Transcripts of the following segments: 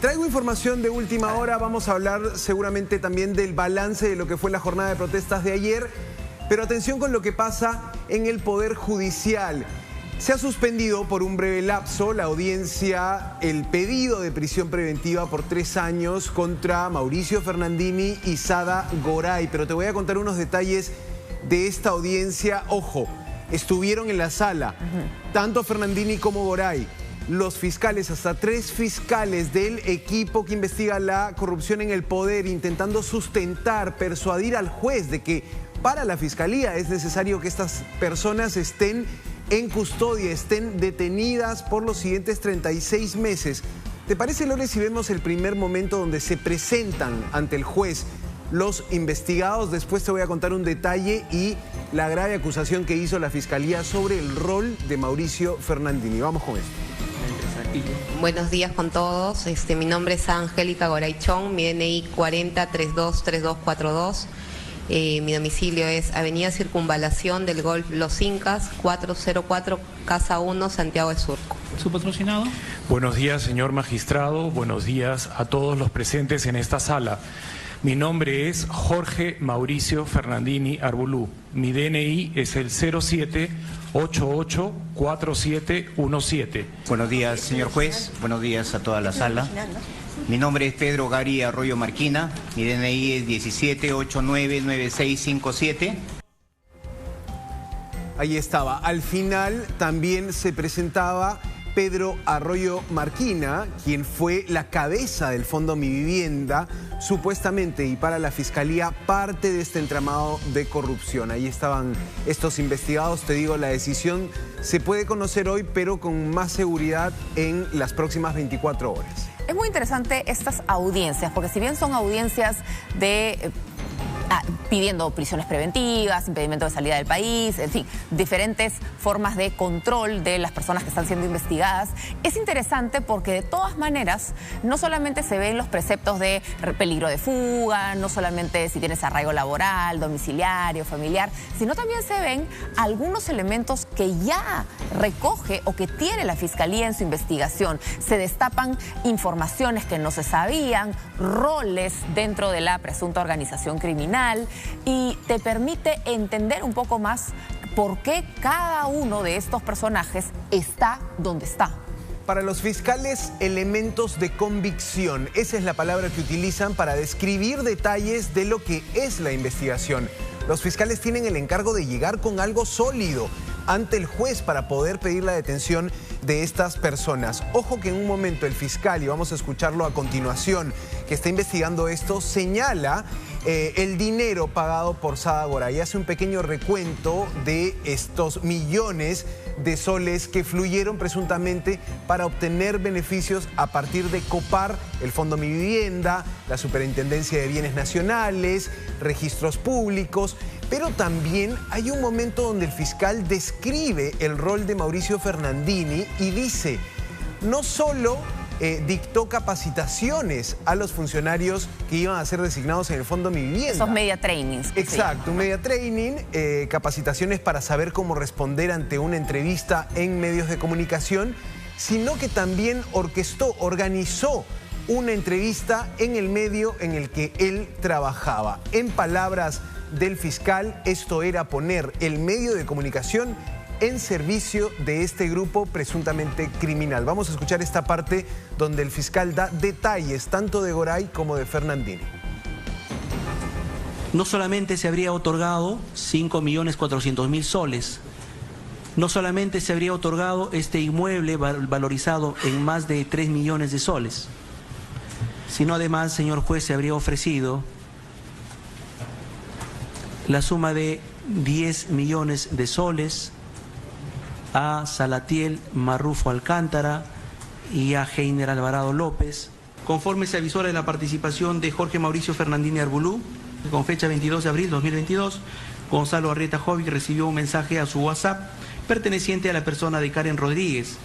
Traigo información de última hora, vamos a hablar seguramente también del balance de lo que fue la jornada de protestas de ayer, pero atención con lo que pasa en el Poder Judicial. Se ha suspendido por un breve lapso la audiencia, el pedido de prisión preventiva por 3 años contra Mauricio Fernandini y Sada Goray, pero te voy a contar unos detalles de esta audiencia. Ojo, estuvieron en la sala, tanto Fernandini como Goray. Los fiscales, hasta 3 fiscales del equipo que investiga la corrupción en el poder, intentando sustentar, persuadir al juez de que para la fiscalía es necesario que estas personas estén en custodia, estén detenidas por los siguientes 36 meses. ¿Te parece, Lore, si vemos el primer momento donde se presentan ante el juez los investigados? Después te voy a contar un detalle y la grave acusación que hizo la fiscalía sobre el rol de Mauricio Fernandini. Vamos con esto. Buenos días con todos. Mi nombre es Angélica Goraychón, mi DNI 40323242. Mi domicilio es Avenida Circunvalación del Golf Los Incas, 404, Casa 1, Santiago de Surco. ¿Su patrocinado? Buenos días, señor magistrado. Buenos días a todos los presentes en esta sala. Mi nombre es Jorge Mauricio Fernandini Arbulú. Mi DNI es el 07884717. Buenos días, señor juez. Buenos días a toda la sala. Mi nombre es Pedro Gary Arroyo Marquina. Mi DNI es 17899657. Ahí estaba. Al final también se presentaba Pedro Arroyo Marquina, quien fue la cabeza del Fondo Mi Vivienda, supuestamente, y para la Fiscalía, parte de este entramado de corrupción. Ahí estaban estos investigados. Te digo, la decisión se puede conocer hoy, pero con más seguridad en las próximas 24 horas. Es muy interesante estas audiencias, porque si bien son audiencias de pidiendo prisiones preventivas, impedimento de salida del país, en fin, diferentes formas de control de las personas que están siendo investigadas, es interesante porque de todas maneras no solamente se ven los preceptos de peligro de fuga, no solamente si tienes arraigo laboral, domiciliario, familiar, sino también se ven algunos elementos que ya recoge o que tiene la Fiscalía en su investigación. Se destapan informaciones que no se sabían, roles dentro de la presunta organización criminal, y te permite entender un poco más por qué cada uno de estos personajes está donde está. Para los fiscales, elementos de convicción. Esa es la palabra que utilizan para describir detalles de lo que es la investigación. Los fiscales tienen el encargo de llegar con algo sólido ante el juez para poder pedir la detención de estas personas. Ojo que en un momento el fiscal, y vamos a escucharlo a continuación, que está investigando esto, señala el dinero pagado por Sada Goray. Hace un pequeño recuento de estos millones de soles que fluyeron presuntamente para obtener beneficios a partir de copar el Fondo Mi Vivienda, la Superintendencia de Bienes Nacionales, registros públicos. Pero también hay un momento donde el fiscal describe el rol de Mauricio Fernandini y dice, no solo dictó capacitaciones a los funcionarios que iban a ser designados en el Fondo Mi Vivienda. Esos media trainings. Exacto, un media training, capacitaciones para saber cómo responder ante una entrevista en medios de comunicación, sino que también organizó una entrevista en el medio en el que él trabajaba. En palabras del fiscal, esto era poner el medio de comunicación en servicio de este grupo presuntamente criminal. Vamos a escuchar esta parte donde el fiscal da detalles tanto de Goray como de Fernandini. No solamente se habría otorgado 5.400.000 soles, no solamente se habría otorgado este inmueble valorizado en más de 3 millones de soles, sino además, señor juez, se habría ofrecido la suma de 10 millones de soles a Salatiel Marrufo Alcántara y a Heiner Alvarado López, conforme se avisó de la participación de Jorge Mauricio Fernandini Arbulú. Con fecha 22 de abril de 2022, Gonzalo Arrieta Jovic recibió un mensaje a su WhatsApp perteneciente a la persona de Karen Rodríguez,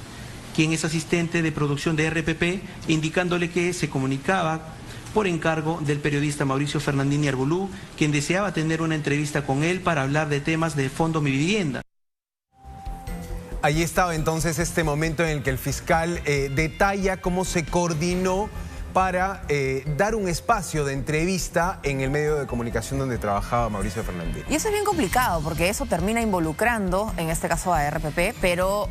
quien es asistente de producción de RPP, indicándole que se comunicaba por encargo del periodista Mauricio Fernandini Arbulú, quien deseaba tener una entrevista con él para hablar de temas del Fondo Mi Vivienda. Ahí estaba entonces este momento en el que el fiscal detalla cómo se coordinó para dar un espacio de entrevista en el medio de comunicación donde trabajaba Mauricio Fernandini. Y eso es bien complicado porque eso termina involucrando, en este caso a RPP, pero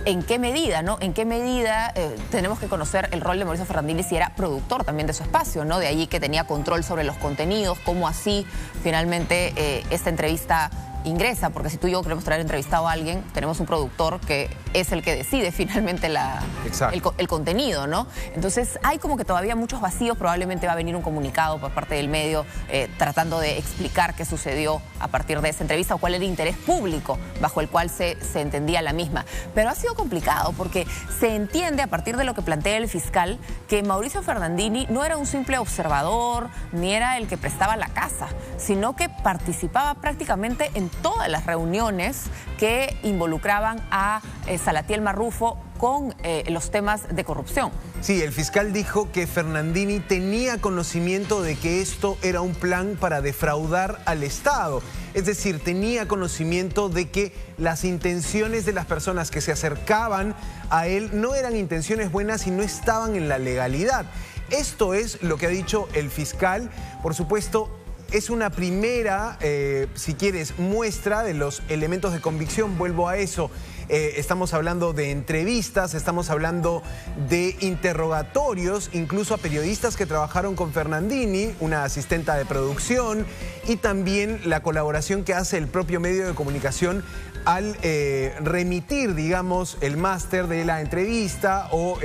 ¿en qué medida, no? ¿En qué medida tenemos que conocer el rol de Mauricio Fernandini si era productor también de su espacio, ¿no? De allí que tenía control sobre los contenidos, cómo así finalmente esta entrevista ingresa, porque si tú y yo queremos traer entrevistado a alguien, tenemos un productor que es el que decide finalmente el contenido, ¿no? Entonces hay como que todavía muchos vacíos, probablemente va a venir un comunicado por parte del medio tratando de explicar qué sucedió a partir de esa entrevista o cuál era el interés público bajo el cual se entendía la misma. Pero ha sido complicado porque se entiende a partir de lo que plantea el fiscal que Mauricio Fernandini no era un simple observador ni era el que prestaba la casa, sino que participaba prácticamente en todas las reuniones que involucraban a Salatiel Marrufo con los temas de corrupción. Sí, el fiscal dijo que Fernandini tenía conocimiento de que esto era un plan para defraudar al Estado. Es decir, tenía conocimiento de que las intenciones de las personas que se acercaban a él no eran intenciones buenas y no estaban en la legalidad. Esto es lo que ha dicho el fiscal. Por supuesto, es una primera, si quieres, muestra de los elementos de convicción. Vuelvo a eso. Estamos hablando de entrevistas, estamos hablando de interrogatorios, incluso a periodistas que trabajaron con Fernandini, una asistenta de producción, y también la colaboración que hace el propio medio de comunicación al remitir, digamos, el máster de la entrevista o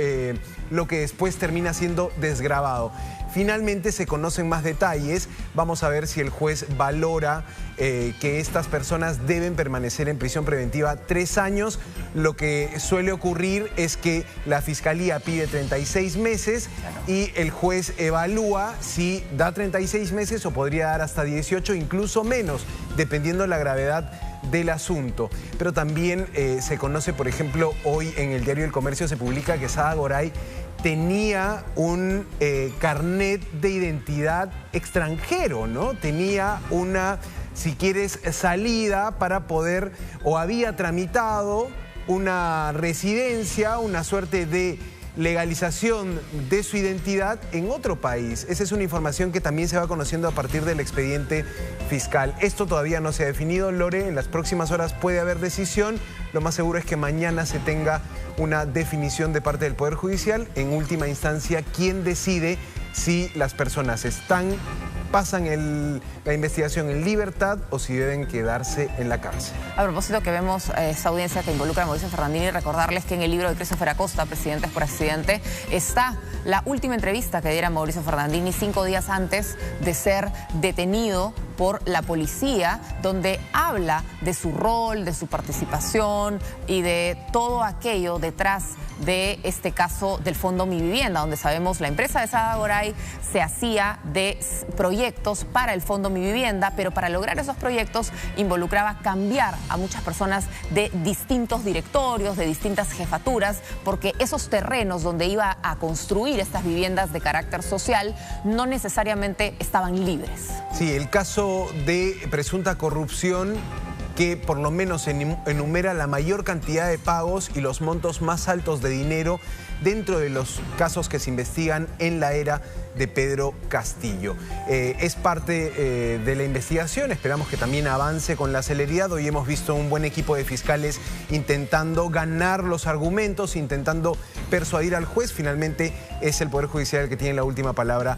lo que después termina siendo desgrabado. Finalmente se conocen más detalles. Vamos a ver si el juez valora que estas personas deben permanecer en prisión preventiva 3 años. Lo que suele ocurrir es que la fiscalía pide 36 meses y el juez evalúa si da 36 meses o podría dar hasta 18, incluso menos, dependiendo de la gravedad del asunto. Pero también se conoce, por ejemplo, hoy en el diario El Comercio se publica que Sada Goray tenía un carnet de identidad extranjero, ¿no? Tenía una, si quieres, salida para poder, o había tramitado una residencia, una suerte de legalización de su identidad en otro país. Esa es una información que también se va conociendo a partir del expediente fiscal. Esto todavía no se ha definido, Lore. En las próximas horas puede haber decisión. Lo más seguro es que mañana se tenga una definición de parte del Poder Judicial. En última instancia, ¿quién decide si las personas pasan la investigación en libertad o si deben quedarse en la cárcel? A propósito que vemos esta audiencia que involucra a Mauricio Fernandini, recordarles que en el libro de Christopher Acosta, Presidentes por Accidente, está la última entrevista que diera Mauricio Fernandini 5 días antes de ser detenido por la policía, donde habla de su rol, de su participación y de todo aquello detrás de este caso del Fondo Mi Vivienda, donde sabemos la empresa de Sada Goray se hacía de proyectos para el Fondo Mi Vivienda, pero para lograr esos proyectos involucraba cambiar a muchas personas de distintos directorios, de distintas jefaturas, porque esos terrenos donde iba a construir estas viviendas de carácter social no necesariamente estaban libres. Sí, el caso de presunta corrupción que por lo menos enumera la mayor cantidad de pagos y los montos más altos de dinero dentro de los casos que se investigan en la era de Pedro Castillo. Es parte de la investigación, esperamos que también avance con la celeridad. Hoy hemos visto un buen equipo de fiscales intentando ganar los argumentos, intentando persuadir al juez. Finalmente es el Poder Judicial el que tiene la última palabra